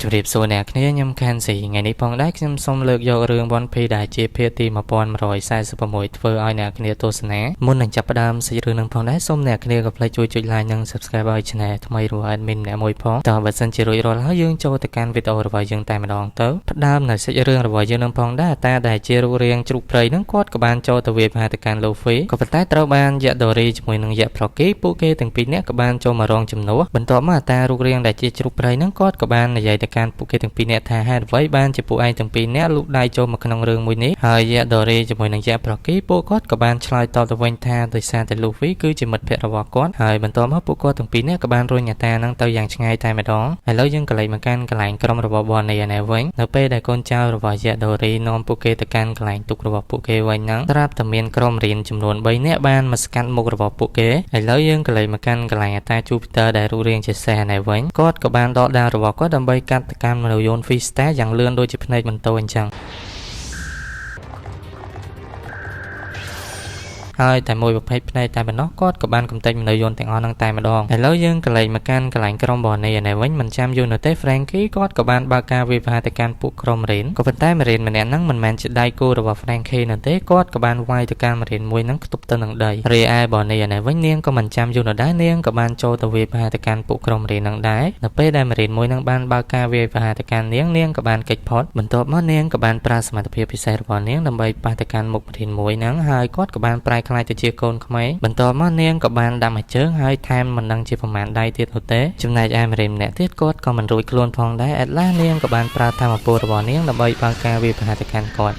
จุดเรียบโซนแนกนี้ยำคันสีไงนี้พองได้ยำส้มเลือกยกเรื่องบอลพีได้เจเพียตีมาปอนมารอยใส่สุปมวยเฟอร์ไอแนกนี้ตัวสแนมุนหนังจับประดามสีเรื่องพองได้ส้มแนกนี้กับเลยช่วยจุดลายยัง subscribe ไอชแนลทำไมรู้แอดมินแนมวยพองต่อบัดสันจิรุยรอแล้วยังโจตการวิดีโอระบายยังแต่มาดองเต้าประดามในสีเรื่องระบายยังพองได้แต่ได้เจรุเรียงจุดเปรย์นั่งกอดกับบานโจตเวียมาตการโลฟีกับประแต่ตระบานยะดอรีจมวยนังยะพลอกี้ปูเกตั้งปีนี้กับบานโจมารองจำนวนบรรทอมาแต่รุเรียงได้เจจุดเปรย์นั่งกอดกับบานในใหญ่ตการปูเกตั้งปีนี้แทนไว้บ้านจะปูไอตั้งปีนี้ลูกได้โจมาขนมเรื่องมวยนี้หายะดอรีจมวยนังยะพลอกี้ปูกอดกับบานชลายต่อตะวันแทนโดยสารแต่ลูฟีคือจะหมดเพระวกอดหายบรรทอมาปูกอดตั้งปีนี้กับบานรวยหยาแต่นั่งเตาอย่างช่างไงแต่มาดองแล้วยังกระไรมากันกระไรกรมระบบอลในในวันเนเป้ได้ก้นเจ้าระบบยะดอรีนอมปูเกตการกระไรตุกระบบปูเกวันนั้นรับตะเมียนกรมเรียนจำนวนใบเนื้อบ้านมาสกัดมุกระบบปูเกแล้วยังกระไรมากันกระไรแต่จูปิเตอร์ได้รู้เรียงเฉแสในวันกอดกับบานดอดาระบบก็ดำใบกัดตะการมาโยนฟีสเตอย่างเลื่อนโดยจิพเนจมันโตอันจังแต่มวยประเภทในแต่เป็นนกกอดกับบานกำเต็มมันโยนแต่งอ่อนตั้งแต่มาดองแล้วยังกระไรมากันกระไรกรมบอลในวันมันจำอยู่ในเต้แฟรงกี้กอดกับบานบากาวิพาตการปุกรมเรนก็เป็นใต้มาเรนมันแน่นั่งมันแมนจะได้กูระบบแฟรงกี้ในเต้กอดกับบานไวตการมาเรนมวยนั่งตุบตันหนังใดเรียบอลในวันเนียงก็มันจำอยู่ในได้เนียงกับบานโจตวิพาตการปุกรมเรนหนังได้ในเป้ได้มาเรนมวยนั่งบานบากาวิพาตการเนียงกับบานเกจพอดบรรทบมอเนียงกับบานปราสมาตเพียพิเศษบอลเนียงนำใบปาตการมุกมาเรนมวยนั่งหายกอดกับบานปลายคลายตะเจียโกนบรรทอมาเนียงกับบานดำให้เชิงให้แทนมันดังจีประมาณได้เทียบเตะจำนายไอมาเรมเนี่ยเทียบกดก็มันรวยคลวนพองได้แอดล่าเนียงกับบานปลาธรรมปูระบอเนียงระบายบางการวิพากษ์การกอด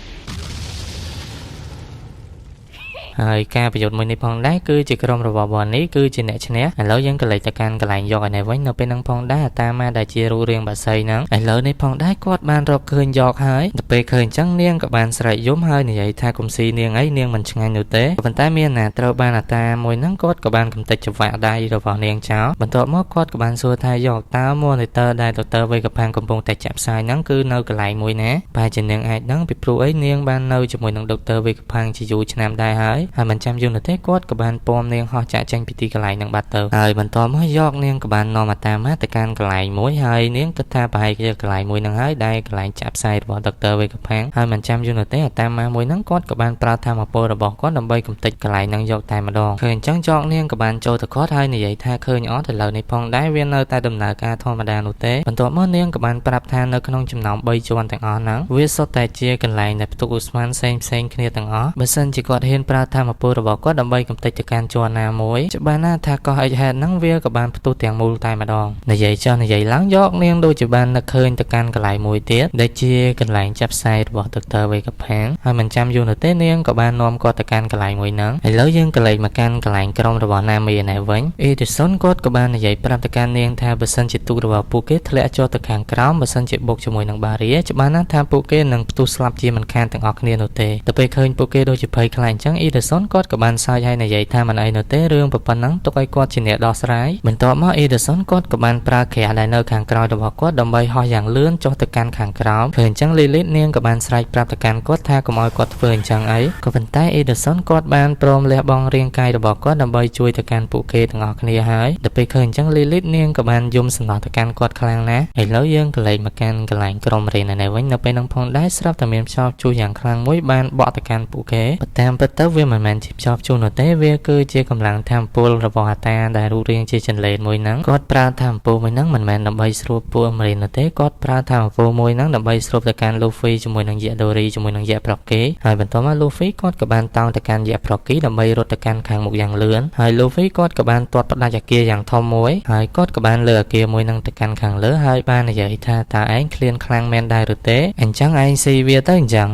การประโยชน์มวยในพองได้คือจิกรมระบบบอลนี้คือจิเนชเนะแล้วยังกระไรจากการกระไรยอกในไว้เนาเป็นนังพองได้ตามมาได้เจรูเรียงบัดไซนังแล้วในพองได้กอดบานรอบคืนยอกหายแต่ไปเคยจังเนียงกับบานสลายย้มหายในใหญ่ทากุมซีเนียงไอเนียงมันช่างไงหนูเตะบรรทาเมียนนาเตาบานตามวยนั่งกอดกับบานกำตัดจับว่าได้ระบอบเนียงเช้าบรรทอมอกอดกับบานสัวไทยยอกตามวยในเตอได้ตัวเตอไว้กับพางกำปงแต่จับไซนั่งคือเนากระไรมวยนะปลายจะเนียงไอนั่งไปปลุกไอเนียงบานเนาจะมวยนั่งดอกเตอไว้กับพางจะอยู่ชนะได้หายมันจำอยู่ในเตะกอดกับบานปอมเนียงห่อจะจังพิธีกระไรนังบัตเตอร์บรรทอมอยอกเนียงกับบานนอมาตามมาแต่การกระไรมวยหายเนียงก็ท่าไปจะกระไรมวยนังหายได้กระไรจับไซระบอบดอกเตอร์ไว้กับพางมันจำอยู่ในเตะตามมามวยนังกอดกับบานปลาธรรมโประบอกก็ดำใบกำติดกระไรนังยอกแต่มาดองเคยจังจอกเนียงกับบานโจตะคอไทยในใหญ่ท่าเคยอ้อแต่เหล่าในพองได้เวียนเนอแต่ดำเนินการธรรมดาโนเตะบรรทอมเนียงกับบานปรับทานเนอขนมจำนำใบจวนแต่งอ้อนังเวสแต่เจียกันไหลในประตูอุสมันเซงเคลียแต่งอ้อบัสันจิกอดเห็นปลาธรรมโประบอกก็ดำใบกำติดจากการจวนนามวยจะบ้านหน้าทากอไอแฮนั่งเวียกับบานประตูเตียงมูลตายมาดองในใหญ่เจ้าในใหญ่ล้างยอกเนียงโดยจะบ้านนักเคยจากการกระไหลมวยเตี้ยได้เจียกันไหลจับไซระบอกตอไว้กับแผงให้มันจำอยู่ในเต้เนียงกับบ้านนอมก็จากการกระไหลมวยนังไอแล้วยังกระไหลมาการกระไหลกรมระบอกนามีในวันเอเดซอนก็กับบ้านในใหญ่ปรับจากการเนียงแทบบัสันจิตตุระบอกปูเกตทะเลจอตะแข่งกราวบัสันจิตบกจมวยนังบาเรียจะบ้านหน้าทางปูเกตนังประตูสลับเจียมันแคนต่างออกเนียโนเตแต่ไปเคยปูเกตโดยจะเพยคลายจังเอเดซอนก็กับบ้านทรายให้ในใหญ่ทางมันไอโนเตเรื่องปนังตกไอกอดจิเนดอสไรเหมือนต่อมาเอเดสันกอดกับบานปลาแขะไดเนอร์ขังกราวดอกกอดดำใบหออย่างเลื่อนจอตะการขังกราวเพื่อนจังลิลิเนียงกับบานสไลปรับตะการกอดท่ากมอยกอดเพื่อนจังไอก็เป็นใต้เอเดสันกอดบานโปรมและบองเรียงกายดอกกอดดำใบช่วยตะการปูเกต่างออกเนียหายเดไปเพื่อนจังลิลิเนียงกับบานยมสนอตะการกอดคลางนะไอแล้วยังกระไรมาการกระไรกรมเรียนในวันนับไปนังพงได้สลับตะเมียมชอบช่วยอย่างคลางมวยบานบ่อตะการปูเกปแตมปเตอร์เวมันแมนจิบชอบช่วยโนเตเวคือเจกำลังทำปูระบอกตาได้รู้เรียงเจจันเลนมวยนังกอดปลาทำปูมวยนังมันแมนดับใบสรูปปูอเมรินเต้กอดปลาทำปูมวยนังดับใบสรูปตะการลูฟี่จมวยนังเยดอรีจมวยนังเยปลอกเก๋หายบรรทมาลูฟี่กอดกับบานตาวตะการเยปลอกเก๋ดับใบรถตะการขางหมกอย่างเลื่อนหายลูฟี่กอดกับบานตัวปลาจากเกียอย่างทอมมวยหายกอดกับบานเลือเกียมวยนังตะการขางเลือหายบานใหญ่ท่าตาไอ้เคลียนคลางแมนได้หรือเต้อันจังไอซีเวียเต้จัง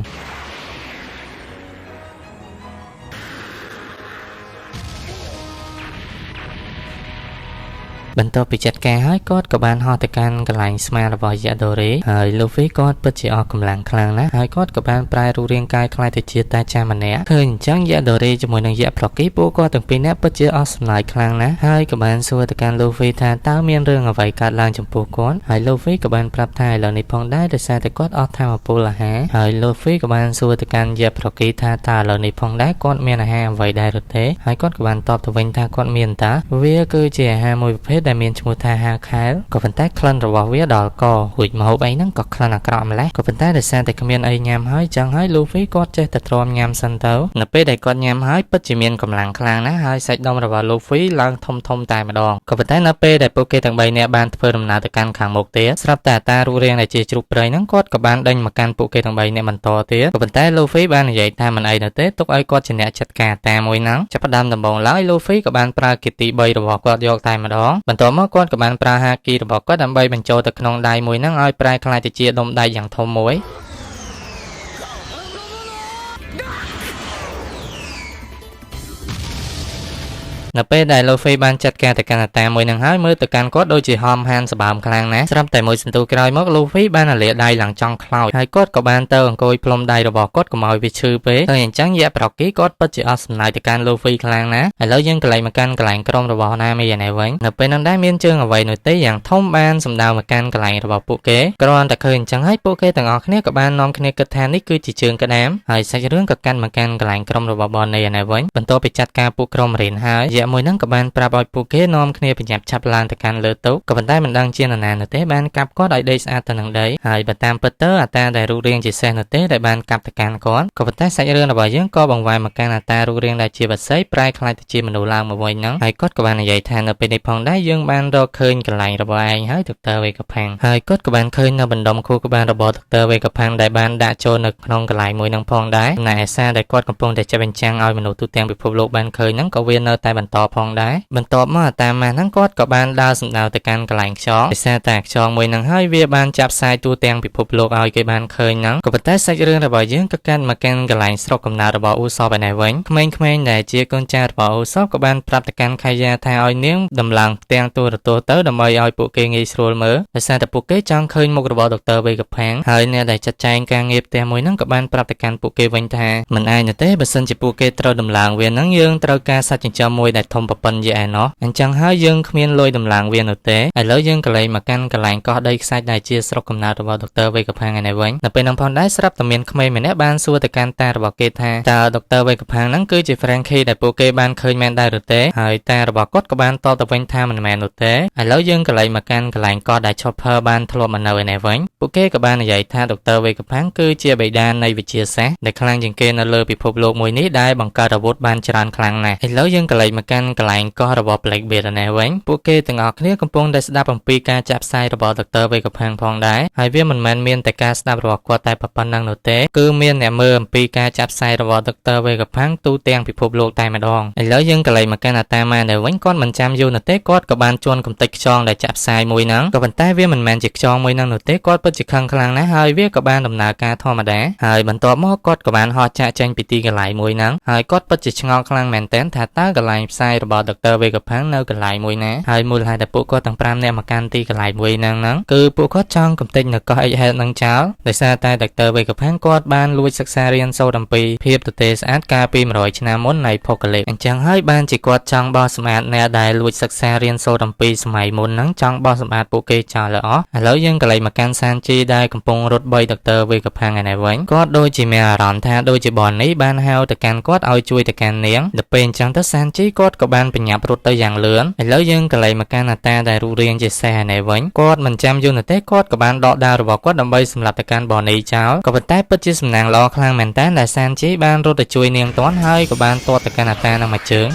บรรทอปิจัดแก่ให้กอดกับบานหอตะการกระไหลสมาร์บอยยาโดรีหายลูฟี่กอดเปิดจีออกกำลังคลางนะหายกอดกับบานปลายรูเรียงกายคลายแต่เจียตาจามันเนะเคยจังยาโดรีจมวยนังยาพลอกกี้ปูก็ถึงปีนี้เปิดจีออกสลายคลางนะหายกับบานสัวตะการลูฟี่ทาต้าเมียนเรื่องเอาไว้การลางจมปูก้อนหายลูฟี่กับบานปรับทายเหล่านี้พองได้แต่แซ่แต่กอดออกทางปูละฮะหายลูฟี่กับบานสัวตะการยาพลอกกี้ทาตาเหล่านี้พองได้กอดเมียนฮะไว้ได้หรือเตะหายกอดกับบานตอบตะวันทากอดเมียนตาเวียคือเจียฮะมวยประเภท ដែលមានឈ្មោះថាហាខែលក៏ប៉ុន្តែក្លិនរបស់វាដល់ករួចម្ហូបអីហ្នឹងក៏ក្លិនអាក្រក់ម្ល៉េះក៏ប៉ុន្តែដោយសារតែគ្មានអីញ៉ាំហើយចឹងហើយលូហ្វីគាត់ចេះតែទ្រាំញ៉ាំសិនទៅនៅពេលដែលគាត់ញ៉ាំហើយពិតជាមានកម្លាំងខ្លាំងណាស់ហើយសាច់ដុំរបស់លូហ្វីឡើងធំតែម្ដងក៏ប៉ុន្តែនៅពេលដែលពួកគេទាំង3នាក់បានធ្វើដំណើរទៅកាន់ខាងមុខទៀតស្រាប់តែតារូបរាងដែលជាជ្រូកព្រៃហ្នឹងគាត់ក៏បានដេញមកកាន់ពួកគេទាំង3នាក់បន្តទៀតក៏ប៉ុន្តែលូហ្វីបាននិយាយថាមិនអីនៅទេទុកឲ្យគាត់ជាអ្នកចាត់ការតាមួយហ្នឹងចាប់ផ្ដើមដំបូងឡើយលូហ្វីក៏បានប្រើគិទី3របស់គាត់យកតែម្ដងបន្ទាប់មកគាត់ក៏បានប្រើហាគីរបស់គាត់ដើម្បីបញ្ចូលទៅក្នុងដៃមួយហ្នឹងឲ្យប្រែក្លាយទៅជាដុំដែកយ៉ាងធំមួយនៅពេលដែលលូហ្វីបានចាត់ការទៅកាន់តាមួយនឹងហើយមើលទៅកាន់គាត់ដូចជាហមហានសបើមខ្លាំងណាស់ស្រាប់តែមួយសន្ទុះក្រោយមកលូហ្វីបានលាដៃឡើងចង់ខ្លោចហើយគាត់ក៏បានទៅអង្គុយផ្លុំដៃរបស់គាត់កុំឲ្យវាឈឺពេកហើយអញ្ចឹងយៈប្រកីគាត់ពិតជាអស់សំណើចទៅកាន់លូហ្វីខ្លាំងណាស់ឥឡូវយើងកន្លែងមកកាន់កន្លែងក្រុមរបស់ណាមីយ៉ាងនេះវិញនៅពេលនោះដែរមានជើងអ្វីនោះទេយ៉ាងធំបានសម្ដៅមកកាន់កន្លែងរបស់ពួកគេគ្រាន់តែឃើញអញ្ចឹងហើយពួកគេទាំងអស់គ្នាក៏បាននាំគ្នាគិតថានេះគឺជាជើងក្តាមហើយសាច់រឿងក៏កាន់មកកាន់កន្លែងក្រុមរបស់បននេះយ៉ាងនេះវិញបន្ទាប់ពីចាត់ការពួកក្រុមរៀនហើយមួយហ្នឹងក៏បានប្រាប់ឲ្យពួកគេនាំគ្នាប្រញាប់ឆាប់ឡើងទៅកាន់លើតុក៏ប៉ុន្តែមិនដឹងជានរណានោះទេបានកាប់គាត់ឲ្យដេកស្អាតទៅនឹងដីហើយបើតាមពិតទៅអាតាដែលរូបរាងជាសេះនោះទេដែលបានកាប់ទៅកាន់គាត់ក៏ប៉ុន្តែសាច់រឿងរបស់យើងក៏បង្វែរមកកាន់អាតារូបរាងដែលជាបក្សីប្រែក្លាយទៅជាមនុស្សឡើងមកវិញហ្នឹងហើយគាត់ក៏បាននិយាយថានៅពេលនេះផងដែរយើងបានរកឃើញកន្លែងរបស់ឯងហើយដុកទ័រវេកផាំងហើយគាត់ក៏បានឃើញនៅបណ្ដុំខួរក្បាលរបស់ដុកទ័រវេកផាំងដែលបានដាក់ចូលនៅក្នុងកន្លែងមួយហ្នឹងផងដែរណែឯសារដែលគាត់កំពុងតែចាប់បញ្ចាំងឲ្យមនុស្សទូទាំងពិភពលោកបានឃើញហ្នឹងក៏វានៅតែបន្តផងដែរបន្ទាប់មកតាមម៉ាស់ហ្នឹងគាត់ក៏បានដើរសម្ដៅទៅកាន់កន្លែងខ្យងដោយសារតែខ្យងមួយហ្នឹងហើយវាបានចាប់ផ្សាយទូទាំងពិភពលោកឲ្យគេបានឃើញហ្នឹងក៏ប៉ុន្តែសាច់រឿងរបស់យើងក៏កាន់មកកាន់កន្លែងស្រុកកំណើតរបស់អ៊ូសបឯនេះវិញក្មេងៗដែលជាកូនចៅរបស់អ៊ូសបក៏បានប្រាប់ទៅកាន់ខៃយ៉ាថាឲ្យនាងដំឡើងផ្ទាំងទូរទស្សន៍ទៅដើម្បីឲ្យពួកគេងាយស្រួលមើលដោយសារតែពួកគេចង់ឃើញមុខរបស់ដុកទ័រវេកផាំងហើយអ្នកដែលចាត់ចែងការងារផ្ទះមួយហ្នឹងក៏បានប្រាប់ទៅកាន់ពួកគេវិញថាមិនអាចនោះទេបើសិនជាពួកគេត្រូវដំឡើងវាហ្នឹងយើងត្រូវការសាច់ចិញ្ចឹមមួយដែលធំប៉ុណ្ណឹងយេឯណោះអញ្ចឹងហើយយើងគ្មានលុយដំឡើងវានោះទេឥឡូវយើងកលែងមកកាន់កន្លែងកោះដីខ្សាច់ដែលជាស្រុកកំណើតរបស់ដុកទ័រវេកផាំងឯនេះវិញនៅពេលនោះផងដែរស្រាប់តែមានក្មេងម្នាក់បានសួរទៅកាន់តារបស់គេថាតើដុកទ័រវេកផាំងហ្នឹងគឺជា Frankie ដែលពួកគេបានឃើញមែនដែរឬទេហើយតារបស់គាត់ក៏បានតបទៅវិញថាមិនមែននោះទេឥឡូវយើងកលែងមកកាន់កន្លែងកោះដែល Chopper បានធ្លាប់មកនៅឯនេះវិញពួកគេក៏បាននិយាយថាដុកទ័រវេកផាំងគឺជាបិតានៃវិទ្យាសាស្ត្រដែលខ្លាំងជាងគេនៅលើពិភពលោកមួយនេះដែលបង្កើតអាវុធបានច្រើនខ្លាំងណាស់ឥឡូវយើងកលែងមកកាន់កន្លែងកោះរបស់ Blackbeard ឯនេះវិញពួកគេទាំងអស់គ្នាកំពុងតែស្ដាប់អំពីការចាក់ផ្សាយរបស់ដុកទ័រវេកផាំងផងដែរហើយវាមិនមែនមានតែការស្ដាប់របស់គាត់តែប៉ុណ្ណឹងនោះទេគឺមានអ្នកមើលអំពីការចាក់ផ្សាយរបស់ដុកទ័រវេកផាំងទូទាំងពិភពលោកតែម្ដងឥឡូវយើងកលែងមកកាន់អាតាម៉ាដែលវិញគាត់មិនចាំយូរនោះទេគាត់ក៏បានជន់កំទេចខ្យងដែលចាក់ផ្សាយមួយហ្នឹងក៏ប៉ុន្តែវាមិនមែនជាខ្យងមួយហ្នឹងនោះទេគាត់ពិតជាខឹងខ្លាំងណាស់ហើយវាក៏បានដំណើរការធម្មតាហើយបន្ទាប់មកគាត់ក៏បានហោះចាក់ចេញពីទីកន្លែងមួយហ្នឹងហើយគាត់ពិតជាឆ្ងល់ខ្លាំងមែនទែនថាតើកន្លែងផ្សាយរបស់ដុកទ័រវេកផាំងនៅកន្លែងមួយណាហើយមូលហេតុដែលពួកគាត់ទាំង5នាក់មកកាន់ទីកន្លែងមួយហ្នឹងគឺពួកគាត់ចង់កំទេចនៅកោះ X-Head នឹងចោលដោយសារតែដុកទ័រវេកផាំងគាត់បានលួចសិក្សារៀនសូត្រអំពីភាពទទេស្អាតកាលពី100ឆ្នាំមុននៃ Apocalypse អញ្ចឹងហើយបានជាគាត់ចង់បោះសម្អាតអ្នកដែលលួចសិក្សារៀនសូត្រអំពីសម័យមុនហ្នឹងចង់បោះសម្អាតពួកគេចោលអស់ឥឡូវយើងកន្លែងមកកាន់សានជីដែលកំពុងរត់បីដុកទ័រវេកផាំងឯនេះវិញគាត់ដូចជាមានអារម្មណ៍ថាដូចជាបននេះបានហៅទៅកាន់គាត់ឲ្យជួយទៅកាន់នាងដល់ពេលអញ្ចឹងទៅសានជីគាត់ក៏បានបញ្ញាប់រត់ទៅយ៉ាងលឿនឥឡូវយើងកន្លែងមកកាន់អាតាដែលរូបរាងជាសេះឯនេះវិញគាត់មិនចាំយូរនោះទេគាត់ក៏បានដកដាវរបស់គាត់ដើម្បីសម្លាប់ទៅកាន់បននេះចោលក៏ប៉ុន្តែពិតជាសំណាងល្អខ្លាំងមែនតើដែលសានជីបានរត់ទៅជួយនាងទាន់ហើយក៏បានទាត់ទៅកាន់អាតានឹងមួយជើង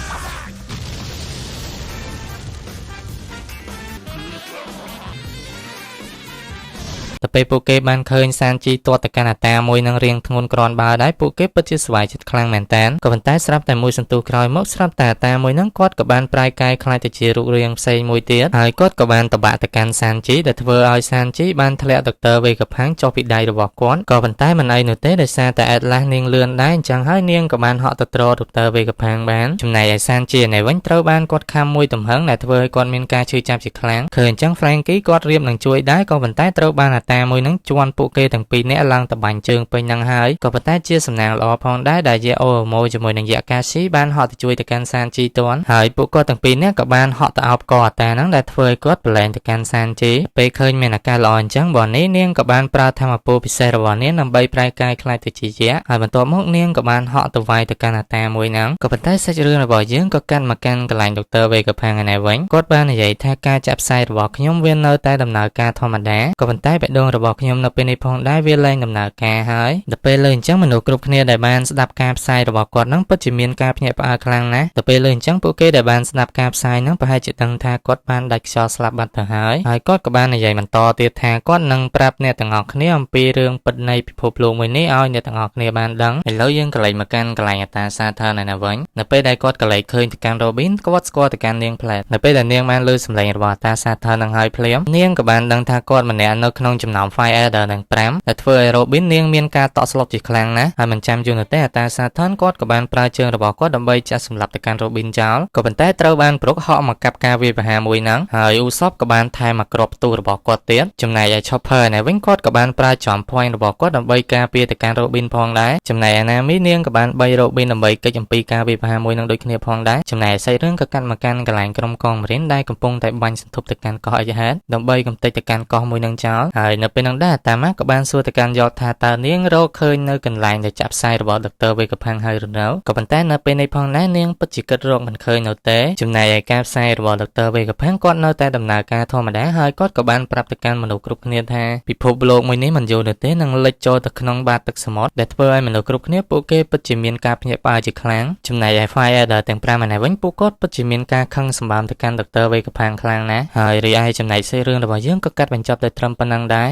តែពេលពួកគេបានឃើញសានជីទាត់ទៅកាន់អាតាមួយនឹងរៀងធ្ងន់ក្រាន់បើដែរពួកគេពិតជាស្វ័យចិត្តខ្លាំងមែនតើក៏ប៉ុន្តែស្រាប់តែមួយសន្ទុះក្រោយមកស្រាប់តែអាតាមួយនឹងគាត់ក៏បានប្រែកាយខ្លាចទៅជារូបរាងផ្សេងមួយទៀតហើយគាត់ក៏បានតបាក់ទៅកាន់សានជីដែលធ្វើឲ្យសានជីបានធ្លាក់ដុកទ័រវេកផាំងចុះពីដៃរបស់គាត់ក៏ប៉ុន្តែមិនអីនោះទេដោយសារតែអេតឡាស់នាងលឿនដែរអញ្ចឹងហើយនាងក៏បានហក់ទៅត្រដុកទ័រវេកផាំងបានចំណែកឯសានជីឯនេះវិញត្រូវបានគាត់ខំមួយទំហឹងដែលធ្វើឲ្យគាត់មានការឈឺចាប់ជាខ្លាំងឃើញអញ្ចឹង Frankie គាត់រៀបនឹងជួយដែរក៏ប៉ុន្តែត្រូវបានអា តាមួយនឹងជន់ពួកគេទាំងពីរនាក់ឡើងតបាញ់ជើងពេញនឹងហើយក៏ប៉ុន្តែជាសំណាងល្អផងដែរដែលយាអូម៉ូជាមួយនឹងយាកាស៊ីបានហត់ទៅជួយទៅកាន់សានជីទាន់ហើយពួកគាត់ទាំងពីរនាក់ក៏បានហក់ទៅអោបកអតាហ្នឹងដែលធ្វើឲ្យគាត់ប្រឡែងទៅកាន់សានជីពេលឃើញមានអាការល្អអញ្ចឹងបននេះនាងក៏បានប្រើធម្មពលពិសេសរបស់នាងដើម្បីប្រែកាយខ្លាចទៅជាយក្សហើយបន្ទាប់មកនាងក៏បានហក់ទៅវាយទៅកាន់អាតាមួយហ្នឹងក៏ប៉ុន្តែសាច់រឿងរបស់យើងក៏កាន់មកកាន់កន្លែងដុកទ័រវេកផាំងឯនេះវិញគាត់បាននិយាយថាការចាក់ផ្សាយរបស់ខ្ញុំវានៅតែដំណើរការធម្មតាក៏ប៉ុន្តែបេះដូងរបស់ខ្ញុំនៅពេលនេះផងដែរវាលែងដំណើរការហើយដល់ពេលលើអញ្ចឹងមនុស្សគ្រប់គ្នាដែលបានស្ដាប់ការផ្សាយរបស់គាត់ហ្នឹងពិតជាមានការភ្ញាក់ផ្អើលខ្លាំងណាស់ដល់ពេលលើអញ្ចឹងពួកគេដែលបានស្ដាប់ការផ្សាយហ្នឹងប្រហែលជាដឹងថាគាត់បានដាច់ខ្យល់ស្លាប់បាត់ទៅហើយគាត់ក៏បាននិយាយបន្តទៀតថាគាត់នឹងប្រាប់អ្នកទាំងអស់គ្នាអំពីរឿងពិតនៃពិភពលោកមួយនេះឲ្យអ្នកទាំងអស់គ្នាបានដឹងឥឡូវយើងក៏លេចមកកាន់កន្លែងអតាសាធារណៈវិញនៅពេលដែលគាត់ក៏លេចឃើញទៅកាន់ Robin គាត់ស្គាល់ទៅកាន់នាងផ្លែតនៅពេលដែលនាងបានលើសម្លេងរបស់អតាសាធារណៈហើយភ្លាមនាងក៏បានដឹងថាគាត់ម្នាក់នៅក្នុងចំណោម Fire Elder ទាំង5ដែលធ្វើឲ្យ Robin នាងមានការតក់ស្លុតជាខ្លាំងណាស់ហើយមិនចាំយូរនោះទេអតាសាធារណៈគាត់ក៏បានប្រើជើងរបស់គាត់ដើម្បីចាក់សម្លាប់ទៅកាន់ Robin ចោលក៏ប៉ុន្តែត្រូវបានប្រុកហក់មកកាប់ការវាយប្រហារមួយហ្នឹងហើយ Usopp ក៏បានថែមមកគ្រាប់ផ្ទុះរបស់គាត់ទៀតចំណែកឯ Chopper នេះវិញគាត់ក៏បានប្រើចំ point របស់គាត់ដើម្បីការពារទៅកាន់ Robin ផងដែរចំណែកឯ Nami នាងក៏បានបី Robin ដើម្បីកិច្ចអំពីការវាយប្រហារមួយនឹងដូចគ្នាផងដែរចំណែកសាច់រឿងក៏កាត់មកកាន់កន្លែងក្រុមកងមរិនដែលកំពុងតែបាញ់សន្ទប់ទៅកាន់កោះអេចហេតដើម្បីកំទេចទៅកាន់កោះមួយនឹងចោលហើយនៅពេលនោះដែរតាម៉ាក៏បានសួរទៅកាន់យ៉តថាតើនាងរកឃើញនៅកន្លែងដែលចាក់ផ្សាយរបស់ Dr. Vegapunk ហើយឬនៅក៏ប៉ុន្តែនៅពេលនេះផងដែរនាងពិតជាគិតរកមិនឃើញនៅទេចំណែកឯការផ្សាយរបស់ Dr. Vegapunk គាត់នៅតែដំណើរការធម្មតាហើយគាត់ក៏បានប្រាប់ទៅកាន់មនុស្សគ្រប់គ្នាថាពិភពលោកមួយនេះមិនយូរនោះទេនឹងលិចចូលទៅក្នុងបាតទឹកសមុទ្រដែលធ្វើឲ្យមនុស្សគ្រប់គ្នាពួកគេពិតជាមានការភ្ញាក់ផ្អើលជាខ្លាំងចំណែកឯ Fire Elder ទាំង5ឯនេះវិញពួកគាត់ពិតជាមានការខឹងសម្បើមទៅកាន់ Dr. Vegapunk ខ្លាំងណាស់ហើយរីឯចំណែកសាច់រឿងរបស់យើងក៏កាត់បញ្ចប់ដោយត្រឹមប៉ុណ្ណឹងដែរ